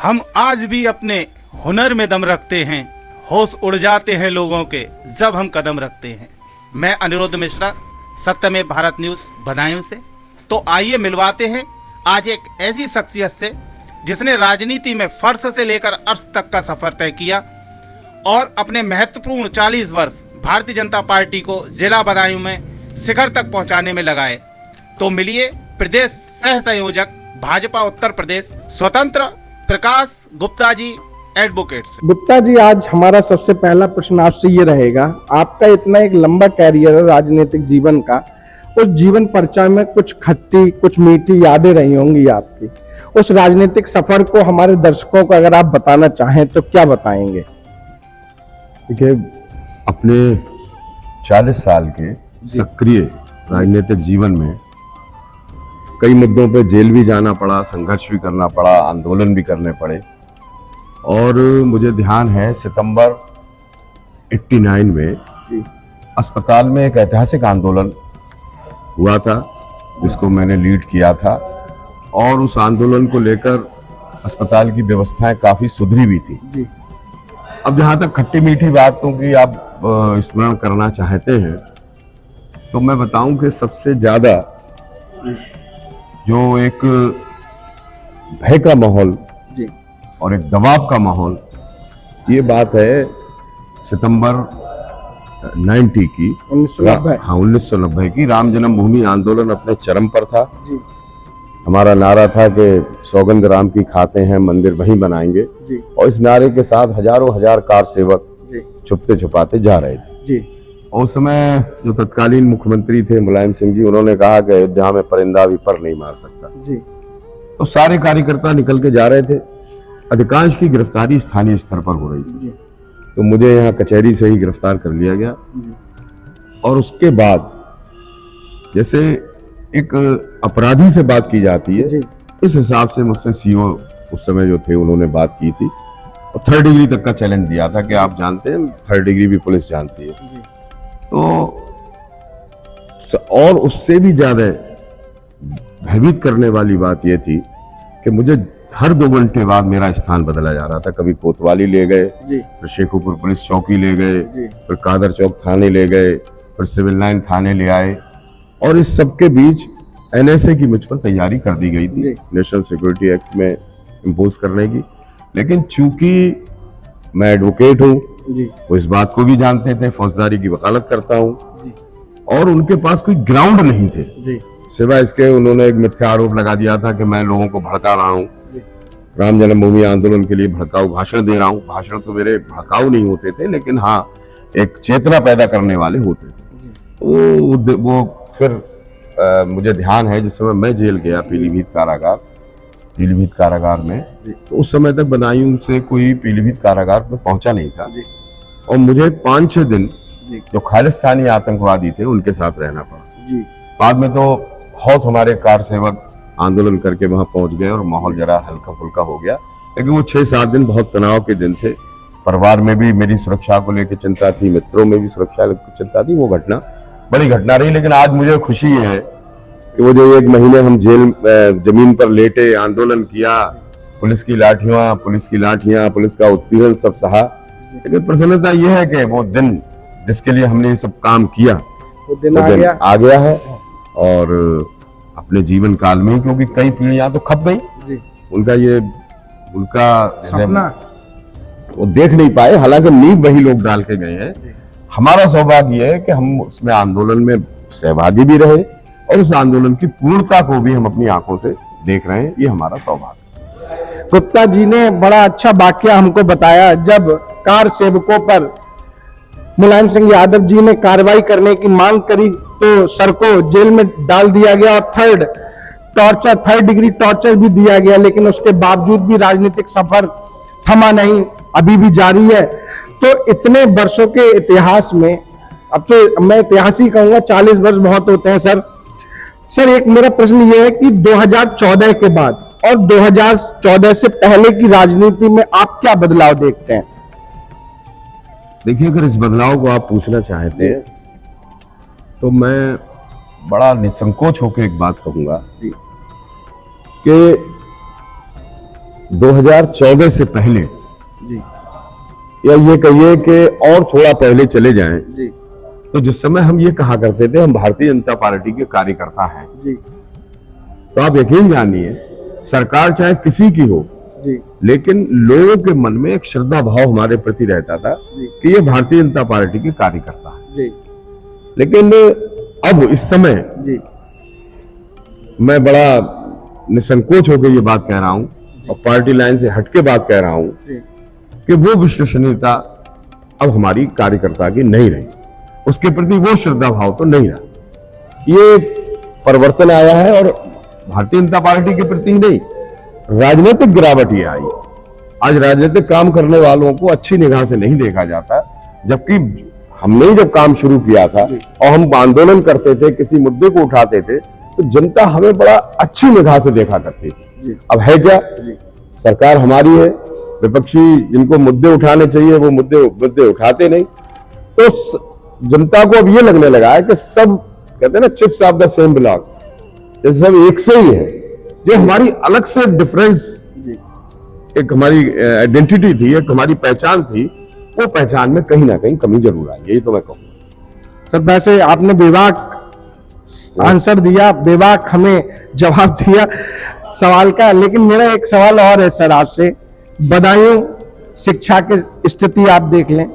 हम आज भी अपने हुनर में दम रखते हैं, होश उड़ जाते हैं लोगों के जब हम कदम रखते हैं। मैं अनिरुद्ध मिश्रा, सत्यमेव भारत न्यूज़ बदायूं से। तो आइए मिलवाते हैं आज एक ऐसी शख्सियत से जिसने राजनीति में फर्श से लेकर अर्श तक का सफर तय किया और अपने महत्वपूर्ण 40 वर्ष भारतीय जनता पार्टी को जिला बदायूं में शिखर तक पहुंचाने में लगाए। तो मिलिए प्रदेश सह संयोजक भाजपा उत्तर प्रदेश स्वतंत्र प्रकाश गुप्ता जी एडवोकेट से। गुप्ता जी, आज हमारा सबसे पहला प्रश्न आपसे ये रहेगा, आपका इतना एक लंबा कैरियर है राजनीतिक जीवन का, उस जीवन परिचय में कुछ खट्टी कुछ मीठी यादें रही होंगी आपकी। उस राजनीतिक सफर को हमारे दर्शकों को अगर आप बताना चाहें तो क्या बताएंगे? देखिए, अपने 40 साल के सक्रिय राजनीतिक जीवन में कई मुद्दों पे जेल भी जाना पड़ा, संघर्ष भी करना पड़ा, आंदोलन भी करने पड़े। और मुझे ध्यान है सितंबर 89 में अस्पताल में एक ऐतिहासिक आंदोलन हुआ था जिसको मैंने लीड किया था, और उस आंदोलन को लेकर अस्पताल की व्यवस्थाएं काफी सुधरी भी थी। अब जहां तक खट्टी मीठी बातों की आप स्मरण करना चाहते हैं तो मैं बताऊं कि सबसे ज्यादा जो एक भय का माहौल और एक दबाव का माहौल, ये बात है सितंबर 90 की 1990 की। राम जन्मभूमि आंदोलन अपने चरम पर था। हमारा नारा था कि सौगंध राम की खाते हैं, मंदिर वहीं बनाएंगे। और इस नारे के साथ हजारों हजार कार सेवक छुपते छुपाते जा रहे थे। और उस समय जो तत्कालीन मुख्यमंत्री थे मुलायम सिंह जी, उन्होंने कहा कि अयोध्या में परिंदा भी पर नहीं मार सकता। तो सारे कार्यकर्ता निकल के जा रहे थे। अधिकांश की गिरफ्तारी स्थानीय स्तर पर हो रही थी। तो मुझे यहाँ कचहरी से ही गिरफ्तार कर लिया गया। और उसके बाद जैसे एक अपराधी से बात की जाती है, इस हिसाब से मुझसे सीओ उस समय जो थे उन्होंने बात की थी और 3rd डिग्री तक का चैलेंज दिया था कि आप जानते हैं 3rd डिग्री भी पुलिस जानती है। तो और उससे भी ज्यादा भयभीत करने वाली बात यह थी कि मुझे हर 2 घंटे बाद मेरा स्थान बदला जा रहा था। कभी कोतवाली ले गए, फिर शेखुपुर पुलिस चौकी ले गए, फिर कादर चौक थाने ले गए, फिर सिविल लाइन थाने ले आए। और इस सब के बीच NSA की मुझ पर तैयारी कर दी गई थी, नेशनल सिक्योरिटी एक्ट में इम्पोज करने की। लेकिन चूंकि मैं एडवोकेट हूँ, वो इस बात को भी जानते थे, फौजदारी की वकालत करता हूँ, और उनके पास कोई ग्राउंड नहीं थे सिवाय इसके उन्होंने एक मिथ्या आरोप लगा दिया था कि मैं लोगों को भड़का रहा हूँ, राम जन्मभूमि आंदोलन के लिए भड़काऊ भाषण दे रहा हूँ। भाषण तो मेरे भड़काऊ नहीं होते थे, लेकिन हाँ एक चेतना पैदा करने वाले होते थे। वो फिर मुझे ध्यान है जिस समय मैं जेल गया पीलीभीत कारागार में, तो उस समय तक बदायूं से कोई पीलीभीत कारागार में पहुंचा नहीं था। और मुझे 5-6 दिन जो खालिस्तानी आतंकवादी थे उनके साथ रहना पड़ा। बाद में तो बहुत हमारे कार सेवक आंदोलन करके वहां पहुंच गए और माहौल जरा हल्का फुल्का हो गया। लेकिन वो 6-7 दिन बहुत तनाव के दिन थे। परिवार में भी मेरी सुरक्षा को लेकर चिंता थी, मित्रों में भी सुरक्षा की चिंता थी। वो घटना बड़ी घटना रही। लेकिन आज मुझे खुशी है कि वो जो 1 महीने हम जेल जमीन पर लेटे आंदोलन किया, पुलिस की लाठियां, पुलिस का उत्पीड़न सब सहा, लेकिन प्रसन्नता यह है कि वो दिन जिसके लिए हमने ये सब काम किया वो दिन आ गया है। और अपने जीवन काल में, क्योंकि कई पीढ़ियां तो खप गई, उनका सपना वो देख नहीं पाए, हालांकि नींव वही लोग डाल के गए हैं। हमारा सौभाग्य है कि हम उसमें आंदोलन में सहभागी भी रहे और उस आंदोलन की पूर्णता को भी हम अपनी आंखों से देख रहे हैं। ये हमारा सौभाग्य। गुप्ता जी ने बड़ा अच्छा वाकया हमको बताया। जब कार सेवकों पर मुलायम सिंह यादव जी ने कार्रवाई करने की मांग करी तो सर को जेल में डाल दिया गया और 3rd डिग्री टॉर्चर भी दिया गया। लेकिन उसके बावजूद भी राजनीतिक सफर थमा नहीं, अभी भी जारी है। तो इतने वर्षों के इतिहास में, अब तो मैं इतिहास ही कहूंगा, 40 वर्ष बहुत होते हैं सर। एक मेरा प्रश्न ये है कि 2014 के बाद और 2014 से पहले की राजनीति में आप क्या बदलाव देखते हैं? देखिए, अगर इस बदलाव को आप पूछना चाहते हैं तो मैं बड़ा निसंकोच होकर एक बात कहूंगा कि 2014 से पहले जी या ये कहिए कि और थोड़ा पहले चले जाएं, जी तो जिस समय हम ये कहा करते थे हम भारतीय जनता पार्टी के कार्यकर्ता हैं, जी तो आप यकीन जानिए सरकार चाहे किसी की हो, जी लेकिन लोगों के मन में एक श्रद्धा भाव हमारे प्रति रहता था जी कि ये भारतीय जनता पार्टी के कार्यकर्ता है। जी लेकिन अब इस समय जी मैं बड़ा निसंकोच होकर ये बात कह रहा हूं और पार्टी लाइन से हटके बात कह रहा हूं जी कि वो विश्वसनीयता अब हमारी कार्यकर्ता की नहीं रही, उसके प्रति वो श्रद्धा भाव तो नहीं रहा। ये परिवर्तन आया है और भारतीय जनता पार्टी के प्रति ही नहीं, राजनीतिक गिरावट ये आई। आज राजनीतिक काम करने वालों को अच्छी निगाह से नहीं देखा जाता, जबकि हमने जब काम शुरू किया था और हम आंदोलन करते थे, किसी मुद्दे को उठाते थे, तो जनता हमें बड़ा अच्छी निगाह से देखा करती थी। अब है क्या, सरकार हमारी है, विपक्षी जिनको मुद्दे उठाने चाहिए वो मुद्दे उठाते नहीं, तो जनता को अब ये लगने लगा है कि सब कहते हैं ना chips of the same block, जैसे सब एक से ही है। जो हमारी अलग से डिफरेंस, एक हमारी आइडेंटिटी थी, एक हमारी पहचान थी, वो पहचान में कहीं ना कहीं कमी जरूर आई, यही तो मैं कहूँ। सर वैसे आपने बेबाक आंसर दिया, बेबाक हमें जवाब दिया सवाल का, लेकिन मेरा एक सवाल और है सर आपसे। बदायूं शिक्षा की स्थिति आप देख लें,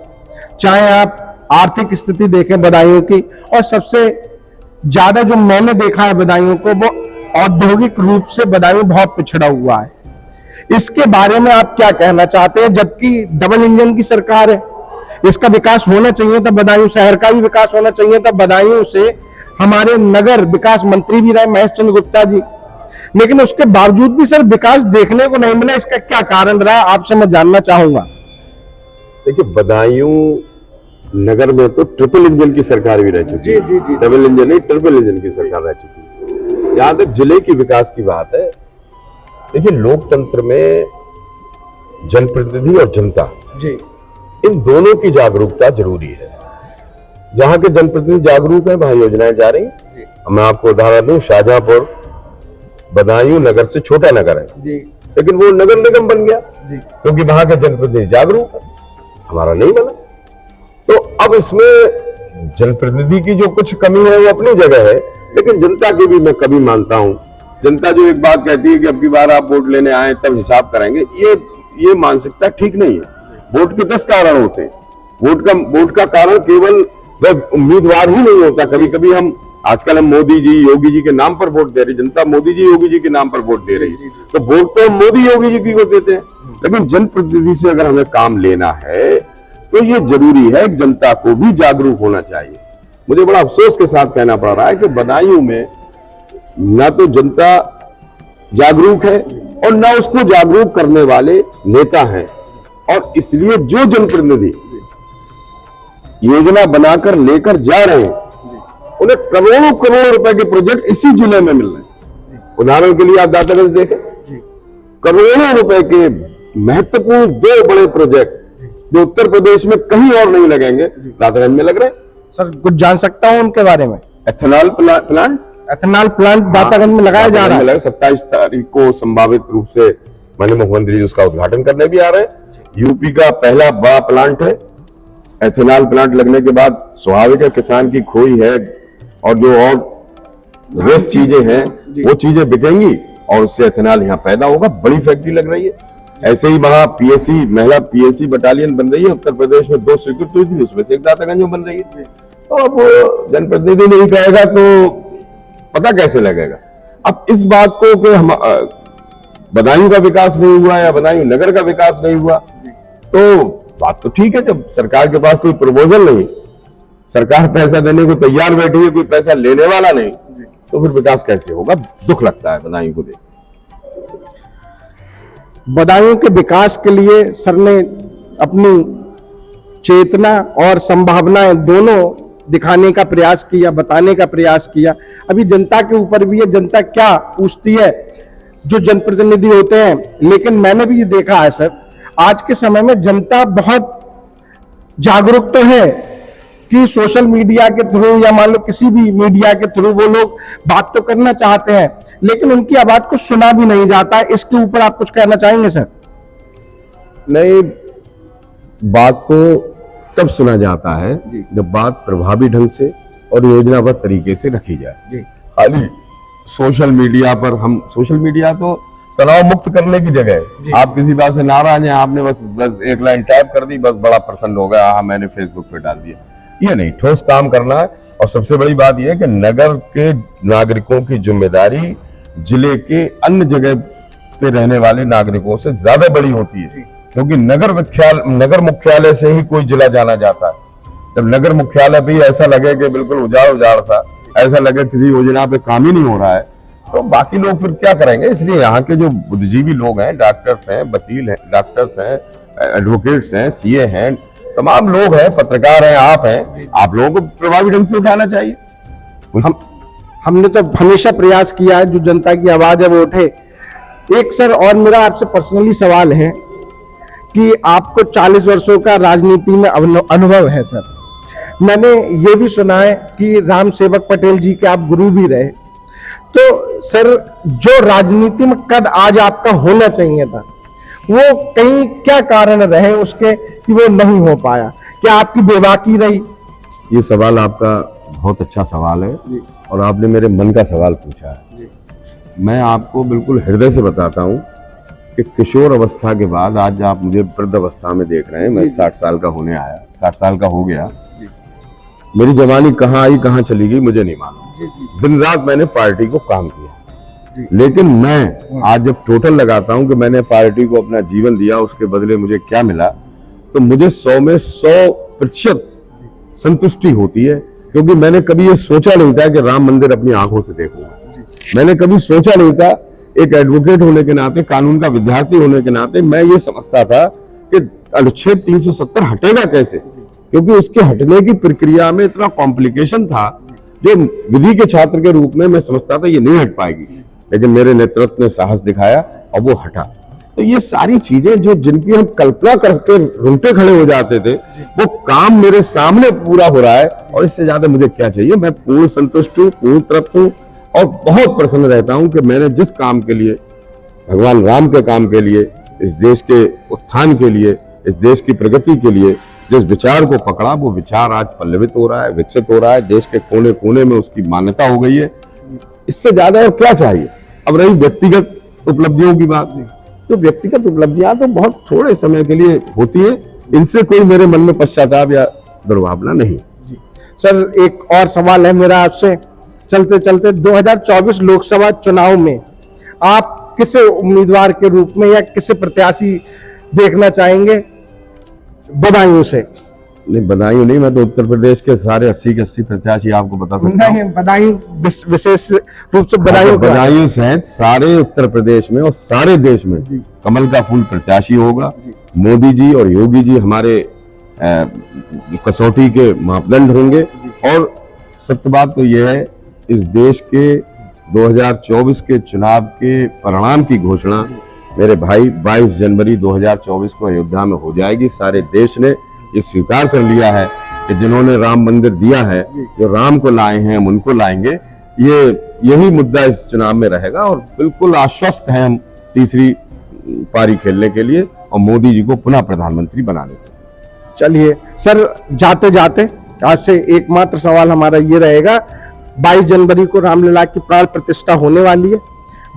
चाहे आप आर्थिक स्थिति देखें बदायूं की, और सबसे ज्यादा जो मैंने देखा है बदायूं को, वो औद्योगिक रूप से बदायूं बहुत पिछड़ा हुआ है। इसके बारे में आप क्या कहना चाहते हैं? जबकि डबल इंजन की सरकार है, इसका विकास होना चाहिए था, बदायूं शहर का भी विकास होना चाहिए था। बदायूं से हमारे नगर विकास मंत्री भी रहे महेश चंद्र गुप्ता जी, लेकिन उसके बावजूद भी सर विकास देखने को नहीं मिला। इसका क्या कारण रहा, आपसे मैं जानना चाहूंगा। देखिए, बदायूं नगर में तो ट्रिपल इंजन की सरकार भी रह चुकी है, जी। डबल इंजन नहीं, ट्रिपल इंजन की सरकार रह चुकी है। यहां तक जिले की विकास की बात है, देखिए लोकतंत्र में जनप्रतिनिधि और जनता जी इन दोनों की जागरूकता जरूरी है। जहां के जनप्रतिनिधि जागरूक हैं वहां योजनाएं जा रही। मैं आपको उदाहरण दूं, शाहजहांपुर बदायूं नगर से छोटा नगर है जी लेकिन वो नगर निगम बन गया जी क्योंकि वहां के जनप्रतिनिधि जागरूक है, हमारा नहीं बना। तो अब इसमें जनप्रतिनिधि की जो कुछ कमी है वो अपनी जगह है, लेकिन जनता की भी मैं कभी मानता हूं। जनता जो एक बात कहती है कि अब की बार आप वोट लेने आए तब हिसाब कराएंगे, ये मानसिकता ठीक नहीं है। वोट के 10 कारण होते हैं, वोट का कारण केवल वह उम्मीदवार ही नहीं होता। कभी कभी आजकल हम मोदी जी योगी जी के नाम पर वोट दे रही, जनता मोदी जी योगी जी के नाम पर वोट दे रही है, तो वोट तो हम मोदी योगी जी की को देते हैं। लेकिन जनप्रतिनिधि से अगर हमें काम लेना है तो ये जरूरी है, जनता को भी जागरूक होना चाहिए। मुझे बड़ा अफसोस के साथ कहना पड़ रहा है कि बदायूं में ना तो जनता जागरूक है और ना उसको जागरूक करने वाले नेता हैं, और इसलिए जो जनप्रतिनिधि योजना बनाकर लेकर जा रहे हैं उन्हें करोड़ों करोड़ रुपए के प्रोजेक्ट इसी जिले में मिल रहे हैं। उदाहरण के लिए आप दातागंज देखें, करोड़ों रुपए के महत्वपूर्ण 2 बड़े प्रोजेक्ट जो उत्तर प्रदेश में कहीं और नहीं लगेंगे, दातागंज में लग रहे हैं। सर कुछ जान सकता हूं उनके बारे में? एथेनॉल प्लांट दातागंज में लगाया जा रहा है। 27 तारीख को संभावित रूप से माननीय मुख्यमंत्री जी उसका उद्घाटन करने भी आ रहे हैं। यूपी का पहला बड़ा प्लांट है। एथेनॉल प्लांट लगने के बाद स्वाभाविक है किसान की खोई है और जो और वेस्ट चीजें हैं वो चीजें बिकेंगी और उससे एथेनॉल यहाँ पैदा होगा। बड़ी फैक्ट्री लग रही है। ऐसे ही वहां पीएससी महिला पीएससी बटालियन बन रही है। उत्तर प्रदेश में 2 स्वीकृत हुई थी, उसमें से एक दातागंज में बन रही है। तो अब जनप्रतिनिधि नहीं कहेगा तो पता कैसे लगेगा? अब इस बात को कि हम बदायूं का विकास नहीं हुआ या बदायूं नगर का विकास नहीं हुआ, तो बात तो ठीक है। जब सरकार के पास कोई प्रपोजल नहीं, सरकार पैसा देने को तैयार बैठी है, कोई पैसा लेने वाला नहीं, तो फिर विकास कैसे होगा? दुख लगता है बदायूं को देख। बदायूं के विकास के लिए सर ने अपनी चेतना और संभावनाएं दोनों दिखाने का प्रयास किया, बताने का प्रयास किया। अभी जनता के ऊपर भी है, जनता क्या पूछती है जो जनप्रतिनिधि होते हैं। लेकिन मैंने भी ये देखा है सर, आज के समय में जनता बहुत जागरूक तो है, कि सोशल मीडिया के थ्रू या मान लो किसी भी मीडिया के थ्रू वो लोग बात तो करना चाहते हैं, लेकिन उनकी आवाज को सुना भी नहीं जाता। इसके ऊपर आप कुछ कहना चाहेंगे सर? नहीं, बात को तब सुना जाता है जब बात प्रभावी ढंग से और योजनाबद्ध तरीके से रखी जाए। खाली सोशल मीडिया पर सोशल मीडिया तो तनाव मुक्त करने की जगह है। आप किसी बात से नाराज हैं, आपने बस एक लाइन टाइप कर दी, बस बड़ा प्रसन्न हो गया, हाँ मैंने फेसबुक पे डाल दिया। ये नहीं, ठोस काम करना है। और सबसे बड़ी बात यह है कि नगर के नागरिकों की जिम्मेदारी जिले के अन्य जगह पे रहने वाले नागरिकों से ज्यादा बड़ी होती है, क्योंकि नगर मुख्यालय से ही कोई जिला जाना जाता है। जब नगर मुख्यालय भी ऐसा लगे कि बिल्कुल उजाड़ सा, ऐसा लगे किसी योजना पे काम ही नहीं हो रहा है, तो बाकी लोग फिर क्या करेंगे। इसलिए यहाँ के जो बुद्धिजीवी लोग हैं, डॉक्टर्स हैं, वकील हैं, डॉक्टर्स हैं, एडवोकेट्स हैं, सीए हैं, तमाम लोग हैं, पत्रकार हैं, आप हैं, आप लोगों को प्रभावी ढंग से उठाना चाहिए। हमने तो हमेशा प्रयास किया है जो जनता की आवाज है वो उठे। एक सर और मेरा आपसे पर्सनली सवाल है कि आपको 40 वर्षों का राजनीति में अनुभव है सर। मैंने ये भी सुना है कि राम सेवक पटेल जी के आप गुरु भी रहे, तो सर जो राजनीति में कद आज आपका होना चाहिए था, वो कहीं क्या कारण रहे उसके कि वो नहीं हो पाया? क्या आपकी बेबाकी रही? ये सवाल आपका बहुत अच्छा सवाल है और आपने मेरे मन का सवाल पूछा है। मैं आपको बिल्कुल हृदय से बताता हूँ कि किशोर अवस्था के बाद आज आप मुझे वृद्ध अवस्था में देख रहे हैं। मैं 60 साल का होने आया, 60 साल का हो गया। मेरी जवानी कहाँ आई कहाँ चली गई मुझे नहीं मालूम। दिन रात मैंने पार्टी को काम किया, लेकिन मैं आज जब टोटल लगाता हूं कि मैंने पार्टी को अपना जीवन दिया, उसके बदले मुझे क्या मिला, तो मुझे 100 में 100% संतुष्टि होती है। क्योंकि मैंने कभी ये सोचा नहीं था कि राम मंदिर अपनी आंखों से देखूंगा। मैंने कभी सोचा नहीं था, एक एडवोकेट होने के नाते, कानून का विद्यार्थी होने के नाते, मैं ये समझता था कि अनुच्छेद 370 हटेगा कैसे, क्योंकि उसके हटने की प्रक्रिया में इतना कॉम्प्लिकेशन था जो विधि के छात्र के रूप में मैं समझता था ये नहीं हट पाएगी। लेकिन मेरे नेतृत्व ने साहस दिखाया और वो हटा। तो ये सारी चीजें जो जिनकी हम कल्पना करके रुंटे खड़े हो जाते थे, वो काम मेरे सामने पूरा हो रहा है और इससे ज्यादा मुझे क्या चाहिए। मैं पूर्ण संतुष्ट हूँ, पूर्ण तृप्त हूँ और बहुत प्रसन्न रहता हूँ कि मैंने जिस काम के लिए, भगवान राम के काम के लिए, इस देश के उत्थान के लिए, इस देश की प्रगति के लिए जिस विचार को पकड़ा, वो विचार आज पल्लवित हो रहा है, विकसित हो रहा है, देश के कोने कोने में उसकी मान्यता हो गई है। इससे ज्यादा और क्या चाहिए। अब रही व्यक्तिगत उपलब्धियों की बात, तो व्यक्तिगत उपलब्धियां तो बहुत थोड़े समय के लिए होती है, इनसे कोई मेरे मन में पश्चाताप या दुर्भावना नहीं। सर एक और सवाल है मेरा आपसे, चलते चलते 2024 लोकसभा चुनाव में आप किसे उम्मीदवार के रूप में या किसे प्रत्याशी देखना चाहेंगे? बदायूं से। नहीं, बदायूं नहीं, मैं तो उत्तर प्रदेश के सारे 80 के 80 प्रत्याशी आपको बता सकता हूं। नहीं, बदायूं विशेष रूप से बदायूं सहित सारे उत्तर प्रदेश में और सारे देश में कमल का फूल प्रत्याशी होगा। मोदी जी और योगी जी हमारे कसौटी के मापदंड होंगे। और सत्य बात तो यह है, इस देश के 2024 के चुनाव के परिणाम की घोषणा मेरे भाई 22 जनवरी 2024 को अयोध्या में हो जाएगी। सारे देश ने ये स्वीकार कर लिया है कि जिन्होंने राम मंदिर दिया है, जो राम को लाए हैं हम उनको लाएंगे। यही मुद्दा इस चुनाव में रहेगा और बिल्कुल आश्वस्त हैं हम तीसरी पारी खेलने के लिए और मोदी जी को पुनः प्रधानमंत्री बनाने के लिए। चलिए सर, जाते जाते आज से एकमात्र सवाल हमारा ये रहेगा, 22 जनवरी को रामलला की प्राण प्रतिष्ठा होने वाली है।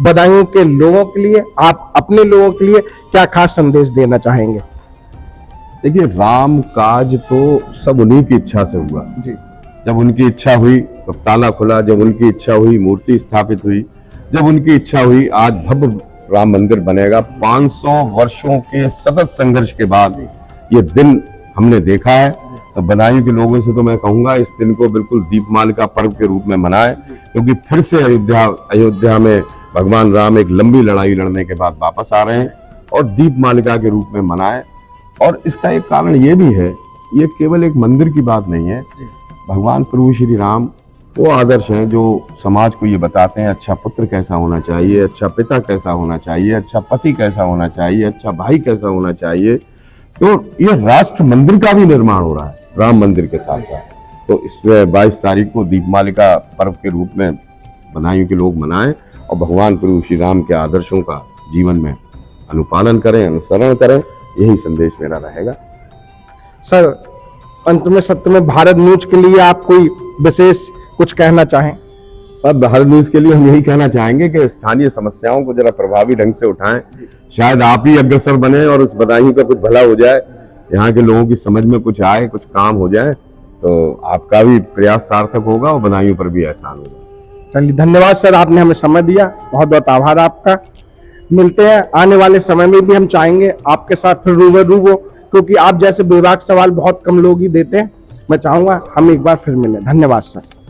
बदायूं के लोगों के लिए, आप अपने लोगों के लिए क्या खास संदेश देना चाहेंगे? देखिए, राम काज तो सब उन्हीं की इच्छा से हुआ जी। जब उनकी इच्छा हुई तो ताला खुला, जब उनकी इच्छा हुई मूर्ति स्थापित हुई, जब उनकी इच्छा हुई आज भव्य राम मंदिर बनेगा। 500 वर्षों के सतत संघर्ष के बाद ये दिन हमने देखा है। तो बदायूं के लोगों से तो मैं कहूंगा इस दिन को बिल्कुल दीपमालिका पर्व के रूप में मनाएं, क्योंकि फिर से अयोध्या में भगवान राम एक लंबी लड़ाई लड़ने के बाद वापस आ रहे हैं और दीपमालिका के रूप में मनाएं। और इसका एक कारण ये भी है, ये केवल एक मंदिर की बात नहीं है। भगवान प्रभु श्री राम वो आदर्श हैं जो समाज को ये बताते हैं अच्छा पुत्र कैसा होना चाहिए, अच्छा पिता कैसा होना चाहिए, अच्छा पति कैसा होना चाहिए, अच्छा भाई कैसा होना चाहिए। तो ये राष्ट्र मंदिर का भी निर्माण हो रहा है राम मंदिर के साथ साथ। तो इसमें 22 तारीख को दीपमालिका पर्व के रूप में बदायूं के लोग मनाएं और भगवान प्रभु श्री राम के आदर्शों का जीवन में अनुपालन करें, अनुसरण करें। यही संदेश मेरा रहेगा। सर, अंत में सत्य में भारत न्यूज के लिए आप कोई विशेष कुछ कहना चाहें? अब भारत न्यूज के लिए हम यही कहना चाहेंगे कि स्थानीय समस्याओं को जरा प्रभावी ढंग से उठाएं। शायद आप ही अग्रसर बने और उस बदायूं का कुछ भला हो जाए, यहाँ के लोगों की समझ में कुछ आए, कुछ काम हो जाए, तो आपका भी प्रयास सार्थक होगा और बदायूं पर भी एहसान होगा। चलिए, धन्यवाद सर, आपने हमें समय दिया, बहुत बहुत आभार आपका। मिलते हैं आने वाले समय में भी, हम चाहेंगे आपके साथ फिर रूबरू हो, क्योंकि आप जैसे बेबाक सवाल बहुत कम लोग ही देते हैं। मैं चाहूंगा हम एक बार फिर मिलें। धन्यवाद सर।